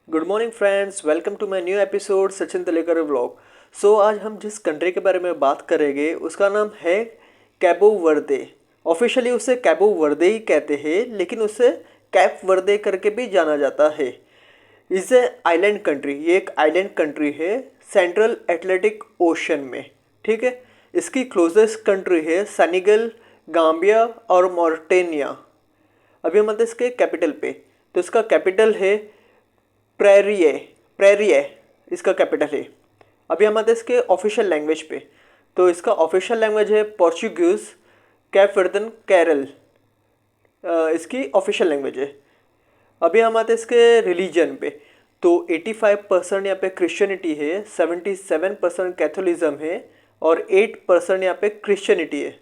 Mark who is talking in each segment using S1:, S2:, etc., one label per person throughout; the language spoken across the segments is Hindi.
S1: Good morning friends, welcome to my new episode Sachin Talekar vlog. आज हम जिस कंट्री के बारे में बात करेंगे उसका नाम है कैबो वर्दे। ऑफिशियली उसे कैबो वर्दे ही कहते हैं, लेकिन उसे कैप वर्दे करके भी जाना जाता है। इस ए आइलैंड कंट्री, ये एक आइलैंड कंट्री है सेंट्रल एटलांटिक ओशन में। ठीक है, इसकी क्लोजेस्ट कंट्री है सेनेगल, गाम्बिया और मॉरिटेनिया। अभी हम आते हैं इसके कैपिटल पे। तो इसका कैपिटल है प्रेरिए। प्रेरिए इसका कैपिटल है। अभी हम आते हैं इसके ऑफिशियल लैंग्वेज पे। तो इसका ऑफिशियल लैंग्वेज है पोर्चुगीज, कैप वर्दन, केरल, इसकी ऑफिशियल लैंग्वेज है। अभी हम आते हैं इसके रिलीजन पे। तो 85% यहाँ पे क्रिश्चियनिटी है, 77% कैथोलिज्म है और 8% यहाँ पे क्रिश्चियनिटी है।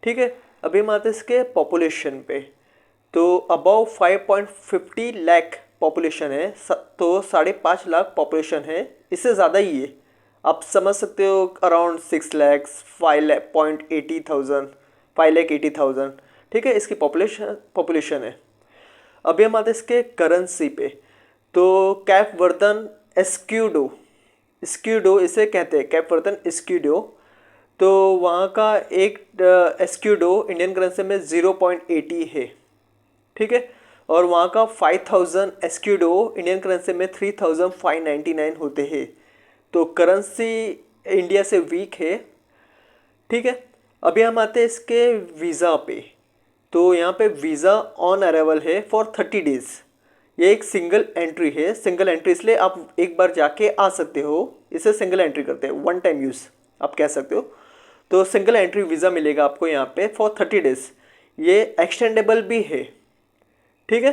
S1: ठीक है, अभी हम आते हैं इसके पॉपुलेशन पे। तो अबाउ 5.50 लाख पॉपुलेशन है, तो 5.5 लाख पॉपुलेशन है। इससे ज़्यादा ही है, आप समझ सकते हो, अराउंड 6 लैक्स, 5,80,000, 5,80,000। ठीक है, इसकी पॉपुलेशन है। अभी हम आते हैं इसके करेंसी पे। तो कैप वर्दन एस्क्यूडो, स्क्यूडो इसे कहते हैं, कैप वर्दन स्क्यूडो। तो वहाँ का एक एस्क्यूडो इंडियन करेंसी में 0.80 है। ठीक है, और वहाँ का 5,000 एस्क्यूडो इंडियन करेंसी में 3,599 होते हैं। तो करेंसी इंडिया से वीक है। ठीक है, अभी हम आते हैं इसके वीज़ा पे। तो यहाँ पे वीज़ा ऑन अराइवल है फॉर 30 डेज़। ये एक सिंगल एंट्री है। सिंगल एंट्री इसलिए आप एक बार जाके आ सकते हो, इसे सिंगल एंट्री करते हैं, वन टाइम यूज़ आप कह सकते हो। तो सिंगल एंट्री वीज़ा मिलेगा आपको यहाँ पे फॉर 30 डेज़। ये एक्सटेंडेबल भी है। ठीक है,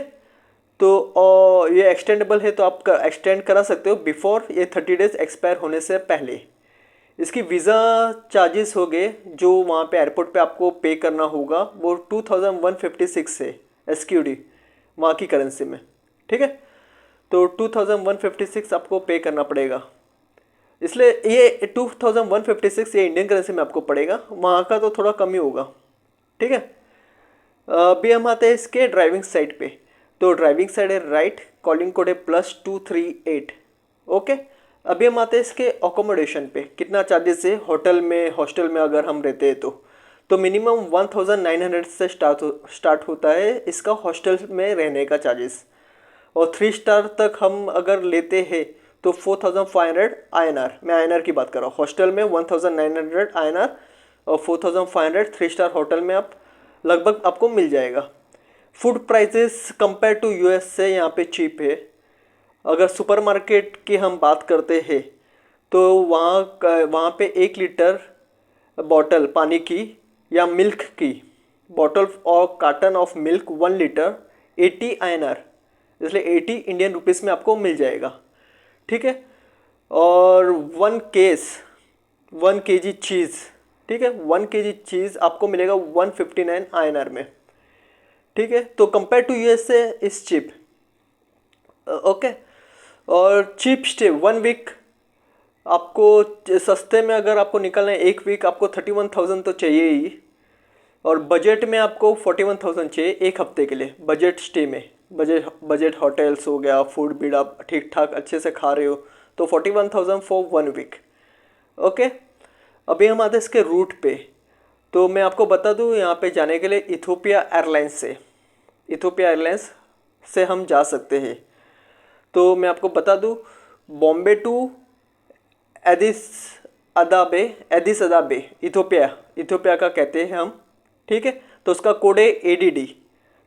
S1: तो ये एक्सटेंडेबल है, तो आप एक्सटेंड करा सकते हो बिफोर ये 30 डेज़ एक्सपायर होने से पहले। इसकी वीज़ा चार्जेस हो गए जो वहाँ पे एयरपोर्ट पे आपको पे करना होगा, वो 2,156 है एसक्यूडी वहाँ की करेंसी में। ठीक है, तो 2,156 आपको पे करना पड़ेगा। इसलिए ये 2,156 ये इंडियन करेंसी में आपको पड़ेगा, वहाँ का तो थोड़ा कम ही होगा। ठीक है, अभी हम आते हैं इसके ड्राइविंग साइड पे। तो ड्राइविंग साइड है राइट, कॉलिंग कोड है +238। ओके, अभी हम आते हैं इसके अकोमोडेशन पे। कितना चार्जेस है होटल में, हॉस्टल में अगर हम रहते हैं तो मिनिमम 1,900 से स्टार्ट होता है इसका हॉस्टल में रहने का चार्जेस। और 3 स्टार तक हम अगर लेते हैं तो 4,500 INR, मैं INR की बात कर रहा हूँ। हॉस्टल में 1,900 INR और 4,500 3 स्टार होटल में आप लगभग आपको मिल जाएगा। Food prices compare to US से यहाँ पे चीप है। अगर सुपरमार्केट की हम बात करते हैं तो वहाँ पे 1 लीटर बॉटल पानी की या मिल्क की बॉटल और carton of milk 1 litre 80 INR, इसलिए 80 इंडियन रुपीस में आपको मिल जाएगा। ठीक है, और 1 kg चीज़, ठीक है, 1 kg चीज़ आपको मिलेगा 159 INR में। ठीक है, तो कंपेयर टू US से इस चीप। ओके, और चीप स्टे 1 वीक आपको सस्ते में अगर आपको निकलना है 1 वीक, आपको 31,000 तो चाहिए ही। और बजट में आपको 41,000 चाहिए 1 हफ्ते के लिए बजट स्टे में। बजट होटल्स हो गया, फूड भी आप ठीक ठाक अच्छे से खा रहे हो तो 41,000 फॉर 1 वीक। ओके, अभी हम आते हैं इसके रूट पे। तो मैं आपको बता दूं, यहाँ पे जाने के लिए इथोपिया एयरलाइंस से हम जा सकते हैं। तो मैं आपको बता दूं, बॉम्बे टू एदिस अदाबे इथोपिया का कहते हैं हम। ठीक है, तो उसका कोड है ADD।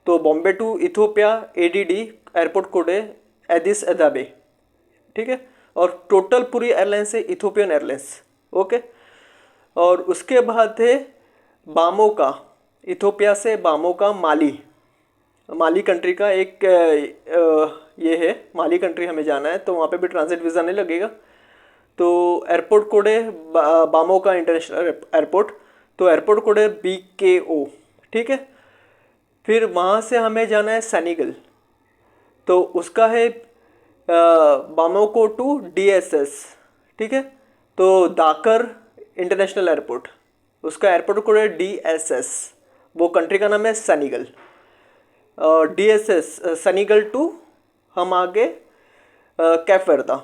S1: तो Bombay to Ethiopia ADD airport code है एदिस अदाबे। ठीक है, और टोटल पूरी एयरलाइंस है इथोपियन एयरलाइंस। ओके, और उसके बाद है बामोका, इथोपिया से बामोका माली कंट्री का एक ये है, माली कंट्री हमें जाना है, तो वहाँ पे भी ट्रांजिट वीज़ा नहीं लगेगा। तो एयरपोर्ट कोड है बामोका इंटरनेशनल एयरपोर्ट। तो एयरपोर्ट कोड है BKO। ठीक है, फिर वहाँ से हमें जाना है सेनेगल। तो उसका है बामोको टू DSS। ठीक है, तो दाकर इंटरनेशनल एयरपोर्ट, उसका एयरपोर्ट कोड है DSS। वो कंट्री का नाम है सेनेगल। DSS सेनेगल टू हम आगे कैप वर्दा,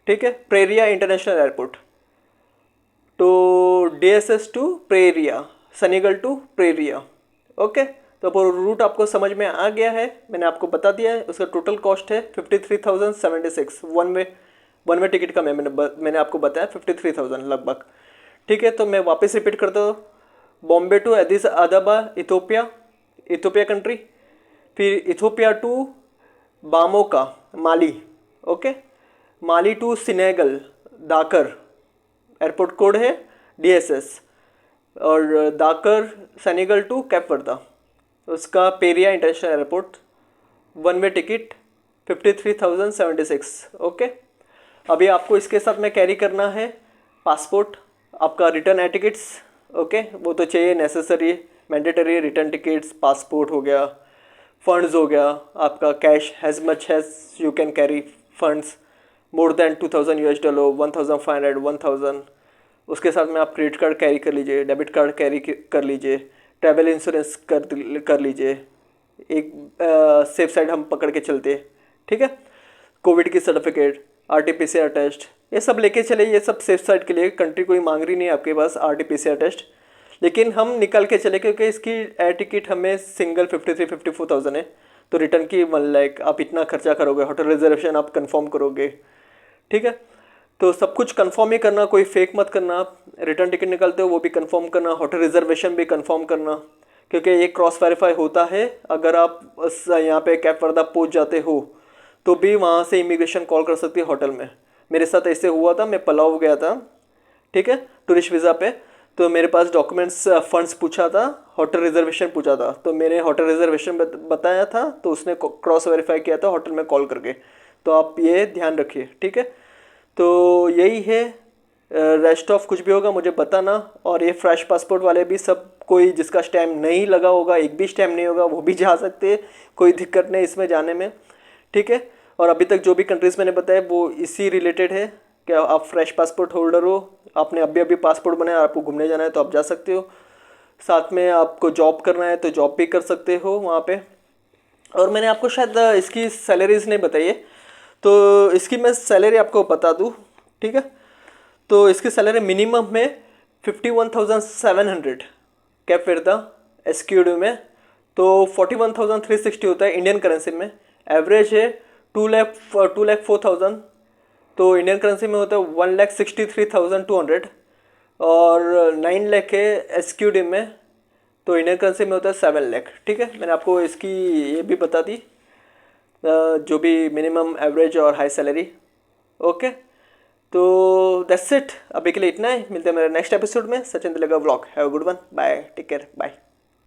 S1: ठीक है, प्रेरिया इंटरनेशनल एयरपोर्ट। तो DSS टू प्रेरिया, सनीगल टू प्रेरिया। ओके, तो वो रूट आपको समझ में आ गया है, मैंने आपको बता दिया है। उसका टोटल कॉस्ट है 53,076 वन वे टिकट का। मैंने आपको बताया 53,000 लगभग, ठीक है। तो मैं वापस रिपीट करता हूँ, Bombay to Addis Ababa Ethiopia country, फिर Ethiopia to Bamako Mali, okay, Mali to Senegal Dakar, airport code है DSS, और Dakar Senegal to Cape Verde, उसका Praia international airport, one way ticket 53,076। Okay, अभी आपको इसके साथ में कैरी करना है पासपोर्ट, आपका रिटर्न एयर टिकट्स, ओके, वो तो चाहिए, necessary mandatory, return tickets, passport हो गया, फंड्स हो गया, आपका cash as much as you can carry funds, more than $2,000, 1,500, 1,000। उसके साथ में आप क्रेडिट कार्ड कैरी कर लीजिए, डेबिट कार्ड कैरी कर लीजिए, ट्रैवल इंश्योरेंस कर लीजिए, एक सेफ साइड हम पकड़ के चलते, ठीक है। कोविड की सर्टिफिकेट, RT-PCR टेस्ट, ये सब लेके चले, ये सब सेफ साइड के लिए। कंट्री कोई मांग रही नहीं है आपके पास RT-PCR टेस्ट, लेकिन हम निकल के चले क्योंकि इसकी एयर टिकट हमें सिंगल 53,000-54,000 है। तो रिटर्न की 1 लाख, आप इतना खर्चा करोगे, होटल रिजर्वेशन आप कंफर्म करोगे, ठीक है। तो सब कुछ कंफर्म ही करना, कोई फेक मत करना। आप रिटर्न टिकट निकालते हो वो भी कंफर्म करना, होटल रिजर्वेशन भी कंफर्म करना, क्योंकि ये क्रॉस वेरीफाई होता है। अगर आप यहाँ पे कैप वर्दा पहुँच जाते हो तो भी वहाँ से इमिग्रेशन कॉल कर सकती है होटल में। मेरे साथ ऐसे हुआ था, मैं पलाव गया था, ठीक है, टूरिस्ट वीज़ा पे। तो मेरे पास डॉक्यूमेंट्स, फंड्स पूछा था, होटल रिजर्वेशन पूछा था, तो मैंने होटल रिजर्वेशन बताया था, तो उसने क्रॉस वेरीफाई किया था होटल में कॉल करके। तो आप ये ध्यान रखिए, ठीक है। तो यही है, रेस्ट ऑफ कुछ भी होगा मुझे बताना। और ये फ्रेश पासपोर्ट वाले भी, सब कोई जिसका स्टैम्प नहीं लगा होगा, एक भी स्टैम्प नहीं होगा, वो भी जा सकते हैं, कोई दिक्कत नहीं इसमें जाने में, ठीक है। और अभी तक जो भी कंट्रीज़ मैंने बताया वो इसी रिलेटेड है, क्या आप फ्रेश पासपोर्ट होल्डर हो, आपने अभी अभी पासपोर्ट बनाया, आपको घूमने जाना है तो आप जा सकते हो। साथ में आपको जॉब करना है तो जॉब भी कर सकते हो वहाँ पे। और मैंने आपको शायद इसकी सैलरीज नहीं बताई है, तो इसकी मैं सैलरी आपको बता दूँ, ठीक है। तो इसकी सैलरी मिनिमम में 51,700 कैप वर्दा SQD में, तो 41,360 होता है इंडियन करेंसी में। एवरेज है 2,04,000, तो इंडियन करेंसी में होता है 1,63,200। और 9 लाख है SQD में, तो इंडियन करेंसी में होता है 7 लाख, ठीक है। मैंने आपको इसकी ये भी बता दी, जो भी मिनिमम, एवरेज और हाई सैलरी, ओके। तो दैट्स इट, अभी के लिए इतना है। मिलते हैं मेरे नेक्स्ट एपिसोड में। सचिन दिलेगा vlog. Have a good one, bye, take care, bye.